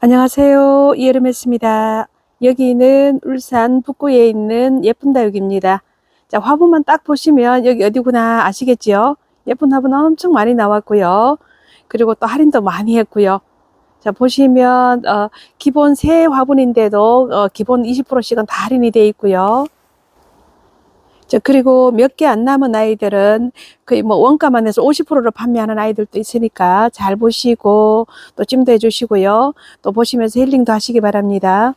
안녕하세요. 이여름했습니다. 여기는 울산 북구에 있는 예쁜 다육입니다. 자, 화분만 딱 보시면 여기 어디구나 아시겠죠? 예쁜 화분 엄청 많이 나왔고요. 그리고 또 할인도 많이 했고요. 자, 보시면 기본 새 화분인데도 기본 20%씩은 다 할인이 되어 있고요. 자, 그리고 몇 개 안 남은 아이들은 거의 뭐 원가만 해서 50%로 판매하는 아이들도 있으니까 잘 보시고 또 찜도 해주시고요. 또 보시면서 힐링도 하시기 바랍니다.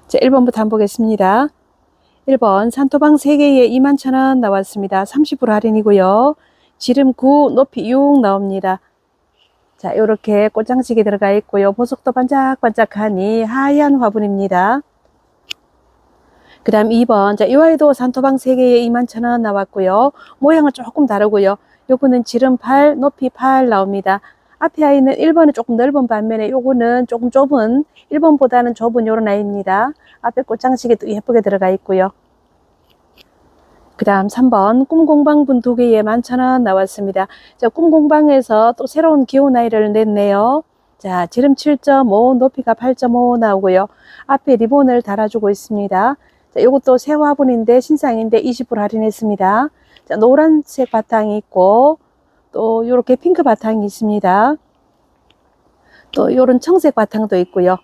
자, 1번부터 한번 보겠습니다. 1번 산토방 3개에 21,000원 나왔습니다. 30% 할인이고요. 지름 9, 높이 6 나옵니다. 자, 이렇게 꽃장식이 들어가 있고요. 보석도 반짝반짝하니 하얀 화분입니다. 그 다음 2번. 자, 이 아이도 산토방 3개에 21,000원 나왔고요. 모양은 조금 다르고요. 요거는 지름 8, 높이 8 나옵니다. 앞에 아이는 1번은 조금 넓은 반면에 요거는 조금 좁은, 1번보다는 좁은 요런 아이입니다. 앞에 꽃장식이 또 예쁘게 들어가 있고요. 그 다음 3번 꿈공방분 2개에 11,000원 나왔습니다. 자, 꿈공방에서 또 새로운 귀여운 아이를 냈네요. 자, 지름 7.5, 높이가 8.5 나오고요. 앞에 리본을 달아주고 있습니다. 자, 이것도 새 화분인데 신상인데 20% 할인했습니다. 자, 노란색 바탕이 있고 또 이렇게 핑크 바탕이 있습니다. 또 이런 청색 바탕도 있고요.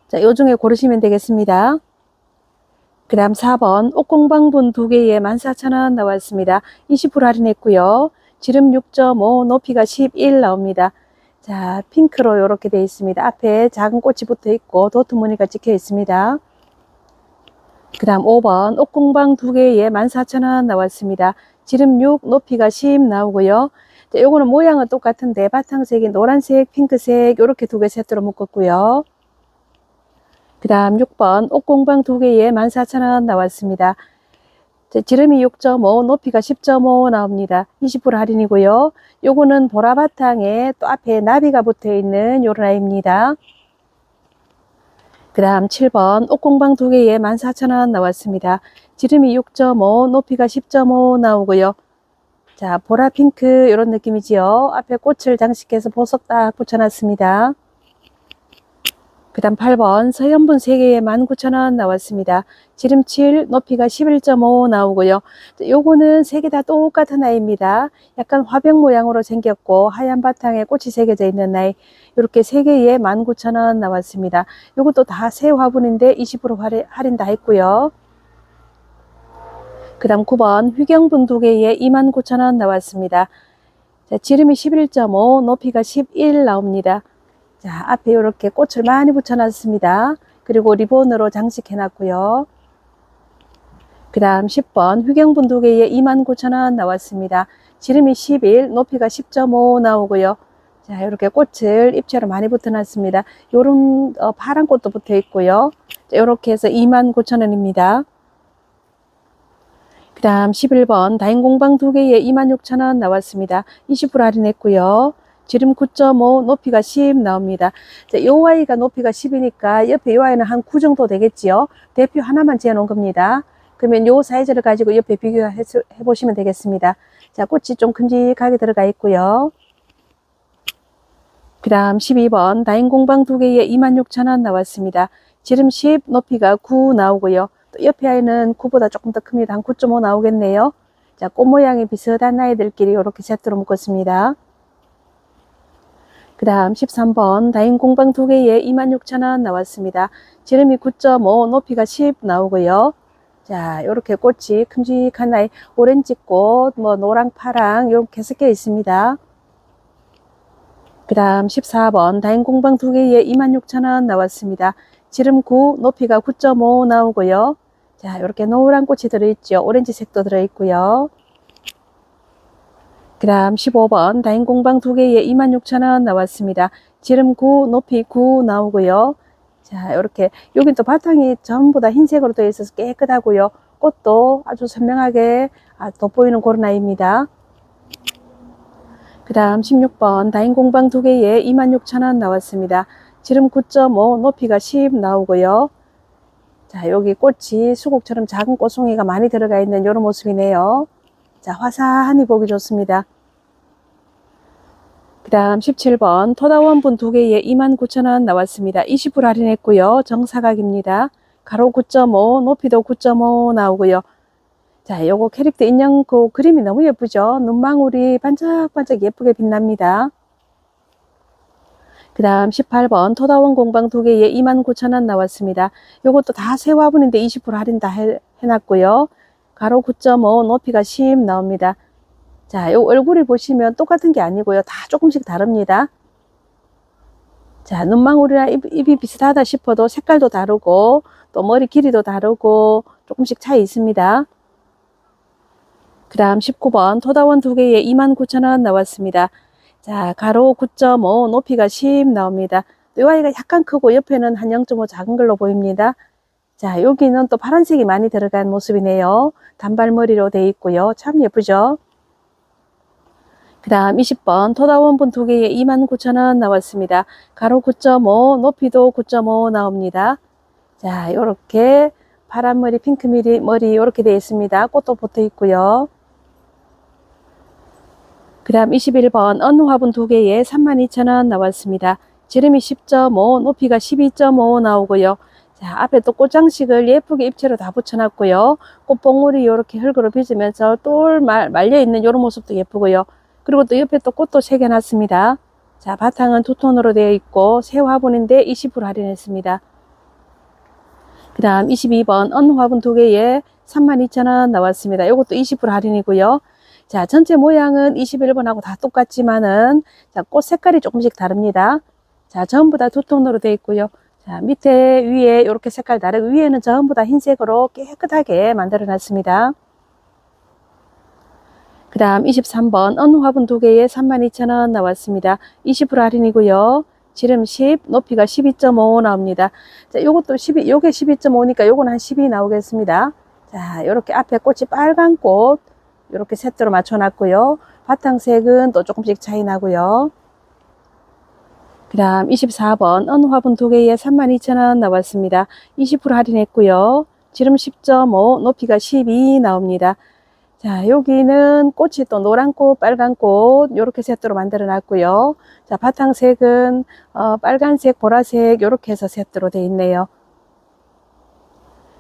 자, 요 중에 고르시면 되겠습니다. 그 다음 4번 옥공방분 2개에 14,000원 나왔습니다. 20% 할인했고요. 지름 6.5, 높이가 11 나옵니다. 자, 핑크로 이렇게 되어 있습니다. 앞에 작은 꽃이 붙어 있고 도트 무늬가 찍혀 있습니다. 그 다음 5번 옥공방 2개에 14,000원 나왔습니다. 지름 6, 높이가 10 나오고요. 자, 요거는 모양은 똑같은데 바탕색이 노란색, 핑크색 이렇게 2개 세트로 묶었고요. 그 다음 6번 옥공방 2개에 14,000원 나왔습니다. 자, 지름이 6.5, 높이가 10.5 나옵니다. 20% 할인이고요. 요거는 보라 바탕에 또 앞에 나비가 붙어 있는 요런 아이입니다. 그 다음 7번 옥공방 2개에 14,000원 나왔습니다. 지름이 6.5, 높이가 10.5 나오고요. 자, 보라 핑크 이런 느낌이지요. 앞에 꽃을 장식해서 보석 딱 붙여놨습니다. 그 다음 8번 서연분 3개에 19,000원 나왔습니다. 지름 7, 높이가 11.5 나오고요. 요거는 3개 다 똑같은 아이입니다. 약간 화병 모양으로 생겼고 하얀 바탕에 꽃이 새겨져 있는 아이. 이렇게 3개에 19,000원 나왔습니다. 요것도 다 새 화분인데 20% 할인 다 했고요. 그 다음 9번 휘경분 2개에 29,000원 나왔습니다. 자, 지름이 11.5, 높이가 11 나옵니다. 자, 앞에 이렇게 꽃을 많이 붙여놨습니다. 그리고 리본으로 장식해 놨고요. 그 다음 10번 휘경분 2개에 29,000원 나왔습니다. 지름이 11, 높이가 10.5 나오고요. 자, 이렇게 꽃을 입체로 많이 붙여놨습니다. 요런 파란 꽃도 붙어 있고요. 자, 이렇게 해서 29,000원입니다. 그 다음 11번 다인공방 2개에 26,000원 나왔습니다. 20% 할인했고요. 지름 9.5, 높이가 10 나옵니다. 자, 요 아이가 높이가 10이니까 옆에 요 아이는 한 9 정도 되겠지요. 대표 하나만 재어 놓은 겁니다. 그러면 요 사이즈를 가지고 옆에 비교해 보시면 되겠습니다. 자, 꽃이 좀 큼직하게 들어가 있고요. 그 다음 12번 다인공방 2개에 26,000원 나왔습니다. 지름 10, 높이가 9 나오고요. 또 옆에 아이는 9보다 조금 더 큽니다. 한 9.5 나오겠네요. 자, 꽃 모양이 비슷한 아이들끼리 이렇게 세트로 묶었습니다. 그 다음 13번 다인공방 2개에 26,000원 나왔습니다. 지름이 9.5, 높이가 10 나오고요. 자, 이렇게 꽃이 큼직한 아이, 오렌지 꽃, 뭐 노랑, 파랑 이렇게 섞여 있습니다. 그 다음 14번 다인공방 2개에 26,000원 나왔습니다. 지름 9, 높이가 9.5 나오고요. 자, 이렇게 노란 꽃이 들어있죠. 오렌지 색도 들어있고요. 그 다음 15번 다인공방 2개에 26,000원 나왔습니다. 지름 9, 높이 9 나오고요. 자, 이렇게 여긴 또 바탕이 전부 다 흰색으로 되어 있어서 깨끗하고요. 꽃도 아주 선명하게 돋보이는 그런 아이입니다. 그 다음 16번 다인공방 2개에 26,000원 나왔습니다. 지름 9.5, 높이가 10 나오고요. 자, 여기 꽃이 수국처럼 작은 꽃송이가 많이 들어가 있는 이런 모습이네요. 자, 화사하니 보기 좋습니다. 그 다음 17번 토다원분 2개에 29,000원 나왔습니다. 20% 할인했고요. 정사각입니다. 가로 9.5, 높이도 9.5 나오고요. 자, 요거 캐릭터 인형 그 그림이 너무 예쁘죠? 눈망울이 반짝반짝 예쁘게 빛납니다. 그 다음 18번 토다원 공방 2개에 29,000원 나왔습니다. 요것도 다 새 화분인데 20% 할인 다 해놨고요. 가로 9.5, 높이가 10 나옵니다. 자, 요 얼굴이 보시면 똑같은 게 아니고요. 다 조금씩 다릅니다. 자, 눈망울이랑 입이 비슷하다 싶어도 색깔도 다르고 또 머리 길이도 다르고 조금씩 차이 있습니다. 그 다음 19번 토다원 2개에 29,000원 나왔습니다. 자, 가로 9.5, 높이가 10 나옵니다. 이 아이가 약간 크고 옆에는 한 0.5 작은 걸로 보입니다. 자, 여기는 또 파란색이 많이 들어간 모습이네요. 단발머리로 되어 있고요. 참 예쁘죠? 그 다음 20번 토다원분 2개에 29,000원 나왔습니다. 가로 9.5, 높이도 9.5 나옵니다. 자, 요렇게 파란 머리, 핑크 머리 요렇게 되어 있습니다. 꽃도 붙어 있고요. 그 다음 21번 어느 화분 2개에 32,000원 나왔습니다. 지름이 10.5, 높이가 12.5 나오고요. 자, 앞에 또 꽃장식을 예쁘게 입체로 다 붙여놨고요. 꽃봉오리 이렇게 흙으로 빚으면서 똘 말려있는 이런 모습도 예쁘고요. 그리고 또 옆에 또 꽃도 새겨놨습니다. 자, 바탕은 두톤으로 되어 있고 새 화분인데 20% 할인했습니다. 그 다음 22번 어느 화분 2개에 32,000원 나왔습니다. 이것도 20% 할인이고요. 자, 전체 모양은 21번하고 다 똑같지만은 자, 꽃 색깔이 조금씩 다릅니다. 자, 전부 다 두톤으로 되어 있고요. 자, 밑에 위에 이렇게 색깔 다르고 위에는 전부 다 흰색으로 깨끗하게 만들어 놨습니다. 그 다음 23번 어느 화분 2개에 32,000원 나왔습니다. 20% 할인이고요. 지름 10, 높이가 12.5 나옵니다. 자, 요것도 12, 요게 12.5니까 요건 한 12 나오겠습니다. 자, 요렇게 앞에 꽃이 빨간 꽃 요렇게 세트로 맞춰 놨고요. 바탕색은 또 조금씩 차이 나고요. 그 다음 24번 어느 화분 2개에 32,000원 나왔습니다. 20% 할인했고요. 지름 10.5, 높이가 12 나옵니다. 자, 여기는 꽃이 또 노란 꽃, 빨간 꽃 이렇게 세트로 만들어 놨고요. 자, 바탕색은 빨간색, 보라색 이렇게 해서 세트로 되어 있네요.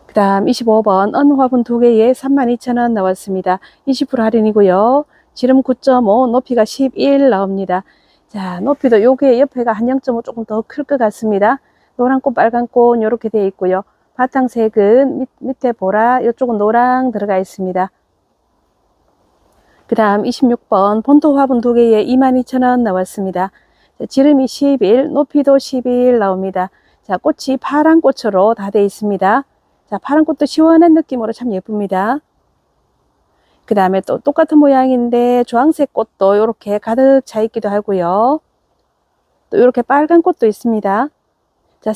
그 다음 25번 어느 화분 2개에 32,000원 나왔습니다. 20% 할인이고요. 지름 9.5, 높이가 11 나옵니다. 자, 높이도 요게 옆에가 한 0.5 조금 더 클 것 같습니다. 노란 꽃, 빨간 꽃 이렇게 되어 있고요. 바탕색은 밑에 보라, 이쪽은 노랑 들어가 있습니다. 그 다음 26번 본토 화분 2개에 22,000원 나왔습니다. 자, 지름이 11, 높이도 11 나옵니다. 자, 꽃이 파란 꽃으로 다 되어 있습니다. 자, 파란 꽃도 시원한 느낌으로 참 예쁩니다. 그 다음에 또 똑같은 모양인데 주황색 꽃도 이렇게 가득 차 있기도 하고요. 또 이렇게 빨간 꽃도 있습니다. 자,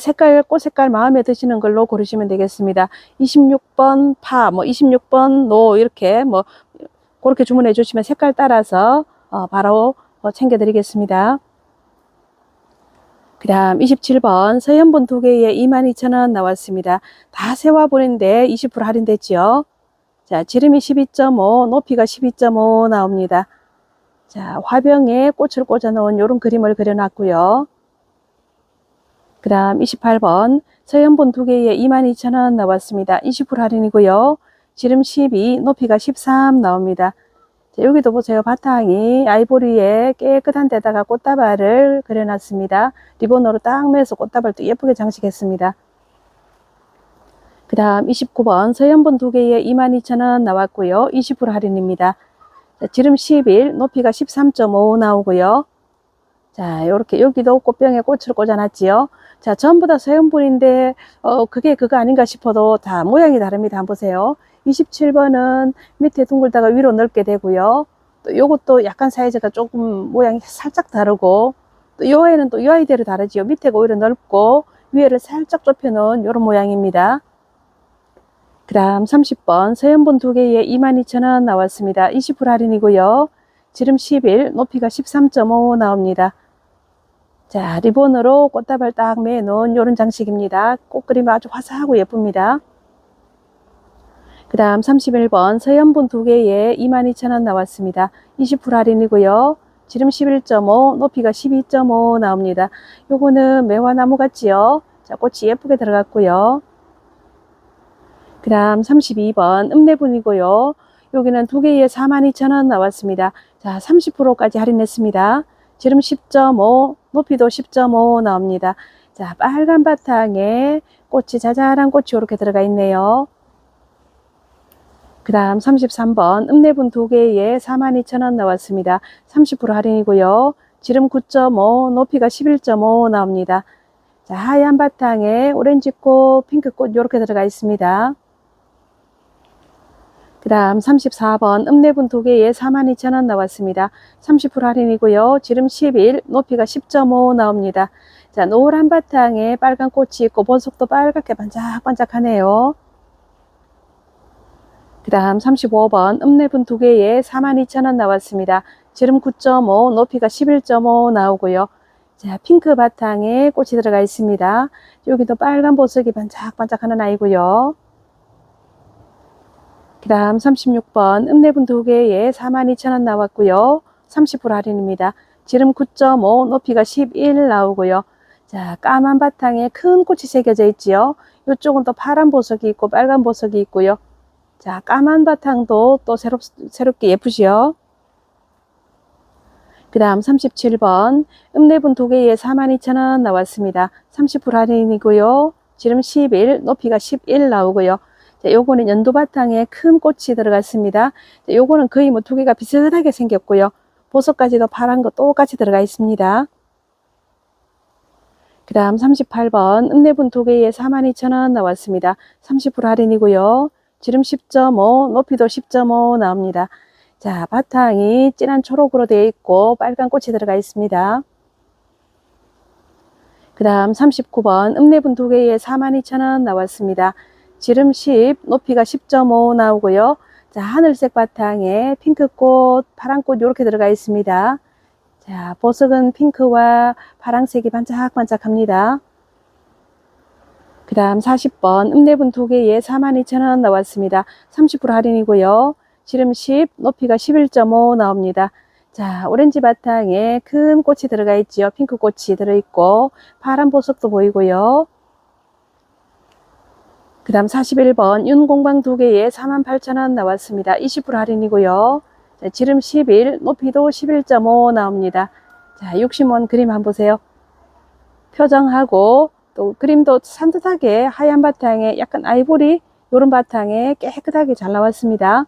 꽃 색깔 마음에 드시는 걸로 고르시면 되겠습니다. 26번 파, 26번 노 이렇게 그렇게 주문해 주시면 색깔 따라서 바로 챙겨 드리겠습니다. 그 다음 27번 서연분 2개에 22,000원 나왔습니다. 다 새 화분인데 20% 할인됐죠. 자, 지름이 12.5, 높이가 12.5 나옵니다. 자, 화병에 꽃을 꽂아 놓은 이런 그림을 그려놨고요. 그 다음 28번 서연분 2개에 22,000원 나왔습니다. 20% 할인이고요. 지름 12, 높이가 13 나옵니다. 자, 여기도 보세요. 바탕이 아이보리에 깨끗한 데다가 꽃다발을 그려놨습니다. 리본으로 딱 매서 꽃다발도 예쁘게 장식했습니다. 그 다음 29번 서연분 2개에 22,000원 나왔고요. 20% 할인입니다. 자, 지름 11, 높이가 13.5 나오고요. 자, 요렇게 여기도 꽃병에 꽃을 꽂아놨지요. 자, 전부 다 서연분인데 그게 그거 아닌가 싶어도 다 모양이 다릅니다. 한번 보세요. 27번은 밑에 둥글다가 위로 넓게 되고요. 또 요것도 약간 사이즈가 조금 모양이 살짝 다르고 또 요 아이는 또 요 아이대로 다르지요. 밑에가 오히려 넓고 위에를 살짝 좁혀 놓은 요런 모양입니다. 그 다음 30번 서연분 2개에 22,000원 나왔습니다. 20% 할인이고요. 지름 11, 높이가 13.5 나옵니다. 자, 리본으로 꽃다발 딱 매 놓은 요런 장식입니다. 꽃그림이 아주 화사하고 예쁩니다. 그 다음 31번 서연분 2개에 22,000원 나왔습니다. 20% 할인이고요. 지름 11.5, 높이가 12.5 나옵니다. 요거는 매화나무 같지요? 자, 꽃이 예쁘게 들어갔고요. 그 다음 32번 읍내분이고요. 여기는 두 개에 42,000원 나왔습니다. 자, 30%까지 할인했습니다. 지름 10.5, 높이도 10.5 나옵니다. 자, 빨간 바탕에 꽃이 자잘한 꽃이 이렇게 들어가 있네요. 그 다음 33번 읍내분 두 개에 42,000원 나왔습니다. 30% 할인이고요. 지름 9.5, 높이가 11.5 나옵니다. 자, 하얀 바탕에 오렌지꽃, 핑크꽃 이렇게 들어가 있습니다. 그 다음 34번 읍내분 두 개에 42,000원 나왔습니다. 30% 할인이고요. 지름 11, 높이가 10.5 나옵니다. 자, 노란 바탕에 빨간 꽃이 있고 보석도 빨갛게 반짝반짝하네요. 그 다음 35번 읍내분 두 개에 42,000원 나왔습니다. 지름 9.5, 높이가 11.5 나오고요. 자, 핑크 바탕에 꽃이 들어가 있습니다. 여기도 빨간 보석이 반짝반짝하는 아이고요. 그 다음 36번 읍내분 두 개에 42,000원 나왔고요. 30% 할인입니다. 지름 9.5, 높이가 11 나오고요. 자, 까만 바탕에 큰 꽃이 새겨져 있지요. 이쪽은 또 파란 보석이 있고 빨간 보석이 있고요. 자, 까만 바탕도 또 새롭게 예쁘지요. 그 다음 37번 읍내분 두 개에 42,000원 나왔습니다. 30% 할인이고요. 지름 11, 높이가 11 나오고요. 자, 요거는 연두 바탕에 큰 꽃이 들어갔습니다. 자, 요거는 거의 뭐 두 개가 비슷하게 생겼고요. 보석까지도 파란 거 똑같이 들어가 있습니다. 그 다음 38번 읍내분 두 개에 42,000원 나왔습니다. 30% 할인이고요. 지름 10.5, 높이도 10.5 나옵니다. 자, 바탕이 진한 초록으로 되어 있고 빨간 꽃이 들어가 있습니다. 그 다음 39번 읍내분 두 개에 42,000원 나왔습니다. 지름 10, 높이가 10.5 나오고요. 자, 하늘색 바탕에 핑크꽃, 파란꽃 이렇게 들어가 있습니다. 자, 보석은 핑크와 파란색이 반짝반짝합니다. 그 다음 40번 읍내분 두 개에 42,000원 나왔습니다. 30% 할인이고요. 지름 10, 높이가 11.5 나옵니다. 자, 오렌지 바탕에 큰 꽃이 들어가 있지요. 핑크 꽃이 들어있고 파란 보석도 보이고요. 그 다음 41번 윤공방 두 개에 48,000원 나왔습니다. 20% 할인이고요. 자, 지름 11, 높이도 11.5 나옵니다. 자, 60원 그림 한번 보세요. 표정하고 또 그림도 산뜻하게 하얀 바탕에 약간 아이보리 요런 바탕에 깨끗하게 잘 나왔습니다.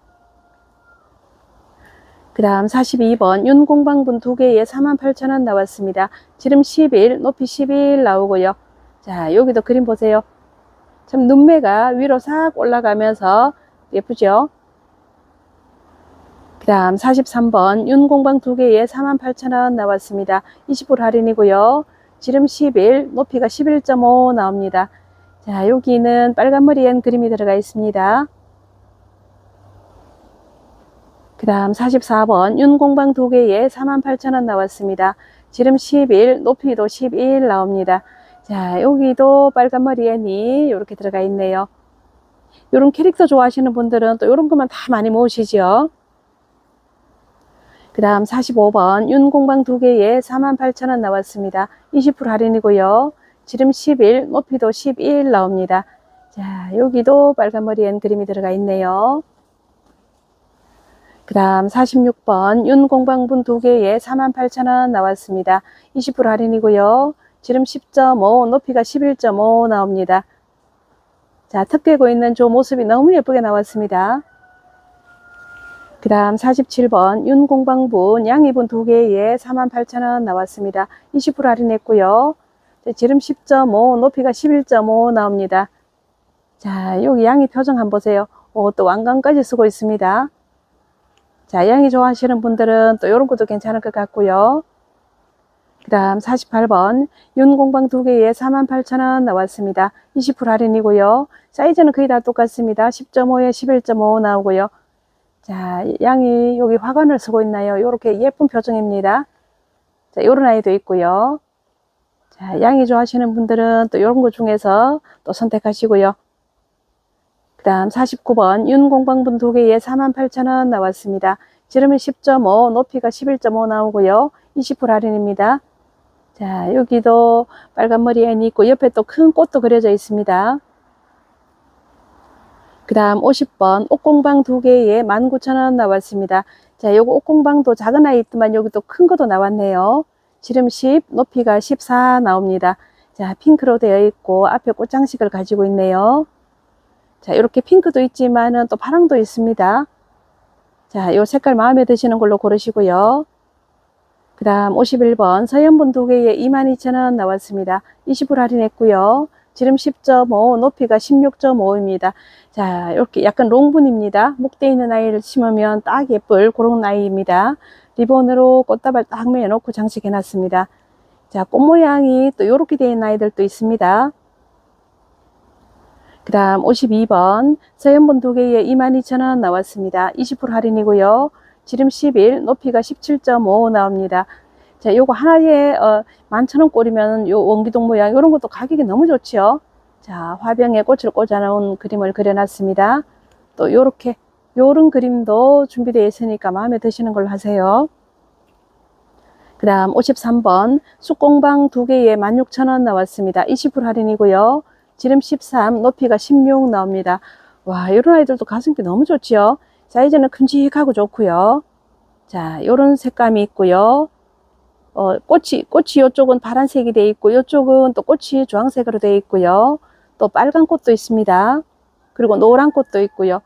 그 다음 42번 윤공방분 두 개에 48,000원 나왔습니다. 지름 11, 높이 11 나오고요. 자, 여기도 그림 보세요. 참 눈매가 위로 싹 올라가면서 예쁘죠? 그 다음 43번 윤공방 두 개에 48,000원 나왔습니다. 20% 할인이고요. 지름 11, 높이가 11.5 나옵니다. 자, 여기는 빨간머리엔 그림이 들어가 있습니다. 그 다음 44번 윤공방 두 개에 48,000원 나왔습니다. 지름 11, 높이도 11 나옵니다. 자, 여기도 빨간머리엔이 이렇게 들어가 있네요. 이런 캐릭터 좋아하시는 분들은 또 이런 것만 다 많이 모으시죠. 그 다음 45번 윤공방 두 개에 48,000원 나왔습니다. 20% 할인이고요. 지름 11, 높이도 11 나옵니다. 자, 여기도 빨간머리엔 그림이 들어가 있네요. 그 다음 46번 윤공방분 두 개에 48,000원 나왔습니다. 20% 할인이고요. 지름 10.5, 높이가 11.5 나옵니다. 자, 턱 깨고 있는 저 모습이 너무 예쁘게 나왔습니다. 그 다음 47번 윤공방분 양이분 두 개에 48,000원 나왔습니다. 20% 할인했고요. 지름 10.5, 높이가 11.5 나옵니다. 자, 여기 양이 표정 한번 보세요. 또 왕관까지 쓰고 있습니다. 자, 양이 좋아하시는 분들은 또 이런 것도 괜찮을 것 같고요. 그 다음 48번 윤공방 두 개에 48,000원 나왔습니다. 20% 할인이고요. 사이즈는 거의 다 똑같습니다. 10.5에 11.5 나오고요. 자, 양이 여기 화관을 쓰고 있나요? 이렇게 예쁜 표정입니다. 자, 이런 아이도 있고요. 자, 양이 좋아하시는 분들은 또 이런 것 중에서 또 선택하시고요. 그 다음 49번 윤공방분 두 개에 48,000원 나왔습니다. 지름은 10.5, 높이가 11.5 나오고요. 20% 할인입니다. 자, 여기도 빨간 머리 앤이 있고 옆에 또 큰 꽃도 그려져 있습니다. 그 다음 50번 옷공방 2개에 19,000원 나왔습니다. 자, 요거 옷공방도 작은 아이 있지만 여기 또 큰 것도 나왔네요. 지름 10, 높이가 14 나옵니다. 자, 핑크로 되어 있고 앞에 꽃장식을 가지고 있네요. 자, 이렇게 핑크도 있지만은 또 파랑도 있습니다. 자, 요 색깔 마음에 드시는 걸로 고르시고요. 그 다음 51번 서연분 2개에 22,000원 나왔습니다. 20% 할인했고요. 지름 10.5, 높이가 16.5입니다. 자, 이렇게 약간 롱분입니다. 목대 있는 아이를 심으면 딱 예쁠 그런 아이입니다. 리본으로 꽃다발 딱 매놓고 장식해 놨습니다. 자, 꽃 모양이 또 이렇게 되어 있는 아이들도 있습니다. 그 다음 52번 서연분 2개에 22,000원 나왔습니다. 20% 할인이고요. 지름 11, 높이가 17.5 나옵니다. 자, 요거 하나에 11,000원 꼴이면 요 원기둥 모양 요런 것도 가격이 너무 좋지요. 자, 화병에 꽃을 꽂아 놓은 그림을 그려놨습니다. 또 요렇게 요런 그림도 준비되어 있으니까 마음에 드시는 걸로 하세요. 그 다음 53번 쑥공방 2개에 16,000원 나왔습니다. 20% 할인이고요. 지름 13, 높이가 16 나옵니다. 와, 이런 아이들도 가성비 너무 좋지요. 사이즈는 큼직하고 좋고요. 자, 요런 색감이 있고요. 꽃이 요쪽은 파란색이 되어 있고, 요쪽은 또 꽃이 주황색으로 되어 있고요. 또 빨간 꽃도 있습니다. 그리고 노란 꽃도 있고요.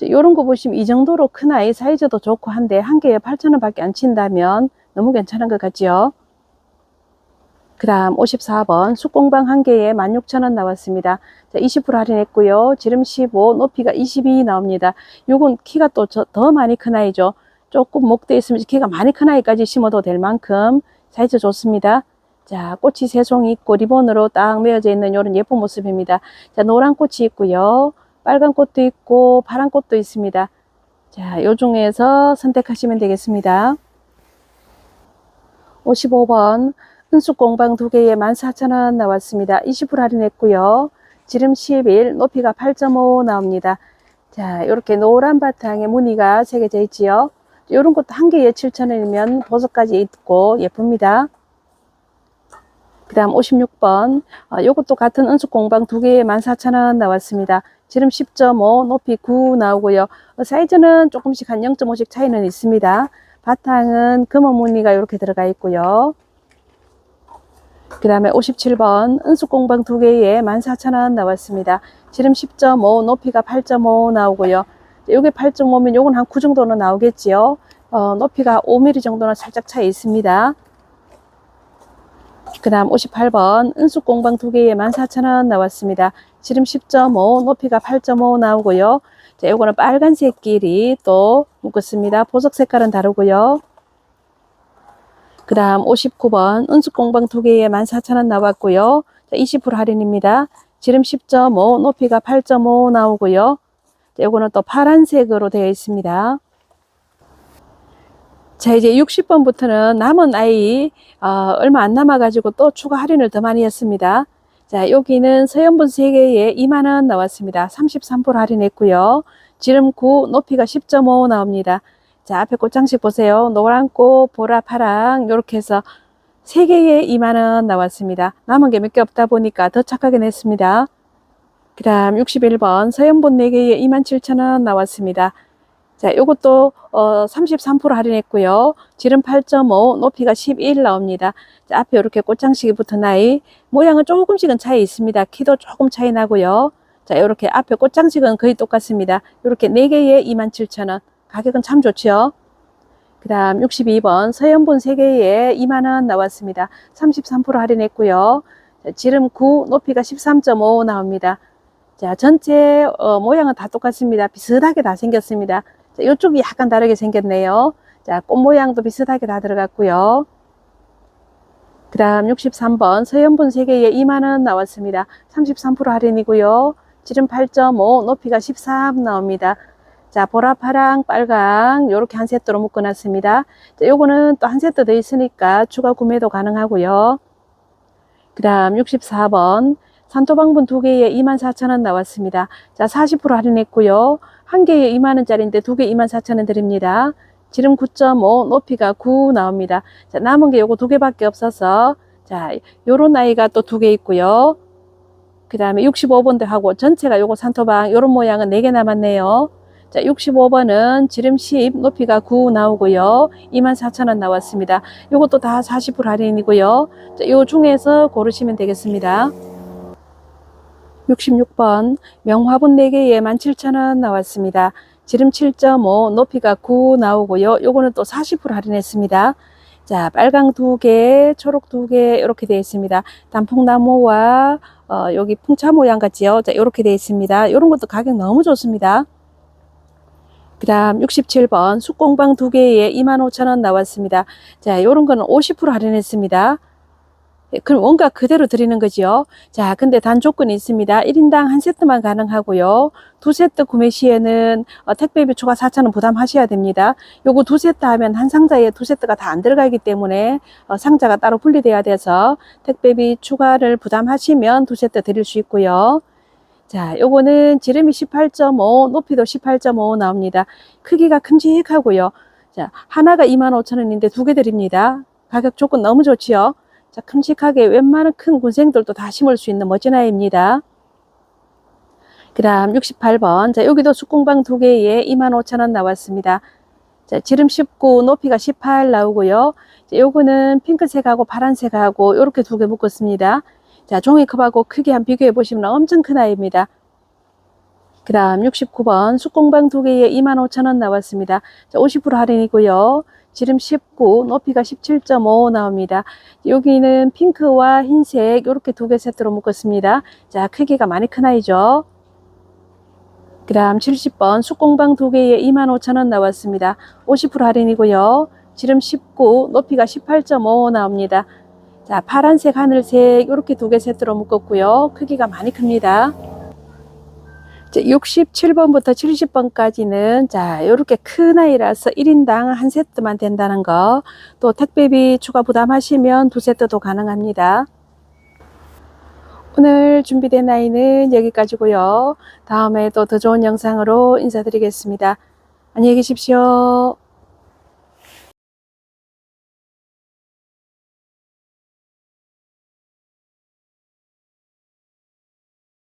요런 거 보시면 이 정도로 큰 아이 사이즈도 좋고 한데, 한 개에 8,000원 밖에 안 친다면 너무 괜찮은 것 같지요. 그 다음 54번 쑥공방 한 개에 16,000원 나왔습니다. 자, 20% 할인했고요. 지름 15, 높이가 22 나옵니다. 요건 키가 또 더 많이 큰 아이죠. 조금 목대 있으면 키가 많이 큰 아이까지 심어도 될 만큼 사이즈 좋습니다. 자, 꽃이 세 송이 있고 리본으로 딱 매어져 있는 이런 예쁜 모습입니다. 자, 노란 꽃이 있고요. 빨간 꽃도 있고 파란 꽃도 있습니다. 자, 요 중에서 선택하시면 되겠습니다. 55번 은숙공방 2개에 14,000원 나왔습니다. 20% 할인했고요. 지름 11, 높이가 8.5 나옵니다. 자, 이렇게 노란 바탕에 무늬가 새겨져 있지요. 이런 것도 한 개에 7,000원이면 보석까지 있고 예쁩니다. 그 다음 56번 요것도 같은 은숙공방 2개에 14,000원 나왔습니다. 지름 10.5, 높이 9 나오고요. 사이즈는 조금씩 한 0.5씩 차이는 있습니다. 바탕은 금은 무늬가 이렇게 들어가 있고요. 그 다음에 57번 은숙공방 2개에 14,000원 나왔습니다. 지름 10.5, 높이가 8.5 나오고요. 요게 8.5면 요건 한 9 정도는 나오겠지요. 높이가 5mm 정도는 살짝 차이 있습니다. 그 다음 58번 은숙공방 2개에 14,000원 나왔습니다. 지름 10.5, 높이가 8.5 나오고요. 자, 요거는 빨간색끼리 또 묶었습니다. 보석 색깔은 다르고요. 그 다음 59번 은숙공방 2개에 14,000원 나왔고요. 자, 20% 할인입니다. 지름 10.5, 높이가 8.5 나오고요. 자, 요거는 또 파란색으로 되어 있습니다. 자, 이제 60번부터는 남은 아이 얼마 안 남아가지고 또 추가 할인을 더 많이 했습니다. 자, 여기는 서연분 3개에 2만원 나왔습니다. 33% 할인했고요. 지름 9, 높이가 10.5 나옵니다. 자, 앞에 꽃장식 보세요. 노란 꽃, 보라, 파랑 이렇게 해서 3개에 2만원 나왔습니다. 남은 게 몇 개 없다 보니까 더 착하게 냈습니다. 그 다음 61번 서연분 4개에 27,000원 나왔습니다. 자, 요것도 33% 할인했고요. 지름 8.5, 높이가 11 나옵니다. 자, 앞에 이렇게 꽃장식이 붙은 아이 모양은 조금씩은 차이 있습니다. 키도 조금 차이 나고요. 자, 이렇게 앞에 꽃장식은 거의 똑같습니다. 이렇게 4개에 27,000원. 가격은 참 좋죠. 그 다음 62번 서연분 3개에 2만원 나왔습니다. 33% 할인했고요. 자, 지름 9, 높이가 13.5 나옵니다. 자, 전체 모양은 다 똑같습니다. 비슷하게 다 생겼습니다. 자, 이쪽이 약간 다르게 생겼네요. 자, 꽃 모양도 비슷하게 다 들어갔고요. 그 다음 63번 서연분 3개에 2만원 나왔습니다. 33% 할인이고요. 지름 8.5, 높이가 13 나옵니다. 자, 보라, 파랑, 빨강 이렇게 한 세트로 묶어놨습니다. 자, 요거는 또 한 세트 더 있으니까 추가 구매도 가능하고요. 그 다음 64번 산토방분 2개에 24,000원 나왔습니다. 자, 40% 할인했고요. 한 개에 2만원짜리인데 2개 24,000원 드립니다. 지름 9.5, 높이가 9 나옵니다. 자, 남은 게 요거 두 개밖에 없어서, 자, 요런 아이가 또 두 개 있고요. 그 다음에 65번도 하고, 전체가 요거 산토방, 요런 모양은 4개 남았네요. 자, 65번은 지름 10, 높이가 9 나오고요. 24,000원 나왔습니다. 요것도 다 40% 할인이고요. 자, 요 중에서 고르시면 되겠습니다. 66번, 명화분 4개에 17,000원 나왔습니다. 지름 7.5, 높이가 9 나오고요. 요거는 또 40% 할인했습니다. 자, 빨강 2개, 초록 2개, 이렇게 되어 있습니다. 단풍나무와 여기 풍차 모양 같지요? 자, 이렇게 되어 있습니다. 이런 것도 가격 너무 좋습니다. 그 다음 67번 숯공방 2개에 25,000원 나왔습니다. 자, 이런 거는 50% 할인했습니다. 그럼 원가 그대로 드리는 거죠. 자, 근데 단 조건이 있습니다. 1인당 한 세트만 가능하고요. 두 세트 구매 시에는 택배비 추가 4,000원 부담하셔야 됩니다. 요거 두 세트 하면 한 상자에 두 세트가 다 안 들어가기 때문에 상자가 따로 분리돼야 돼서 택배비 추가를 부담하시면 두 세트 드릴 수 있고요. 자, 요거는 지름이 18.5, 높이도 18.5 나옵니다. 크기가 큼직하고요. 자, 하나가 25,000원인데 두 개 드립니다. 가격 조건 너무 좋지요. 자, 큼직하게 웬만한 큰 군생들도 다 심을 수 있는 멋진 아이입니다. 그 다음 68번. 자, 여기도 숯공방 2개에 25,000원 나왔습니다. 자, 지름 19, 높이가 18 나오고요. 자, 요거는 핑크색하고 파란색하고 이렇게 두 개 묶었습니다. 자, 종이컵하고 크기 한번 비교해 보시면 엄청 큰 아이입니다. 그 다음 69번 숯공방 2개에 25,000원 나왔습니다. 자, 50% 할인이고요. 지름 19, 높이가 17.5 나옵니다. 여기는 핑크와 흰색 이렇게 두 개 세트로 묶었습니다. 자, 크기가 많이 큰 아이죠. 그 다음 70번 숯공방 2개에 25,000원 나왔습니다. 50% 할인이고요. 지름 19, 높이가 18.5 나옵니다. 자, 파란색, 하늘색 이렇게 두 개 세트로 묶었고요. 크기가 많이 큽니다. 67번부터 70번까지는 자, 이렇게 큰 아이라서 1인당 한 세트만 된다는 거, 또 택배비 추가 부담하시면 두 세트도 가능합니다. 오늘 준비된 아이는 여기까지고요. 다음에 또 더 좋은 영상으로 인사드리겠습니다. 안녕히 계십시오.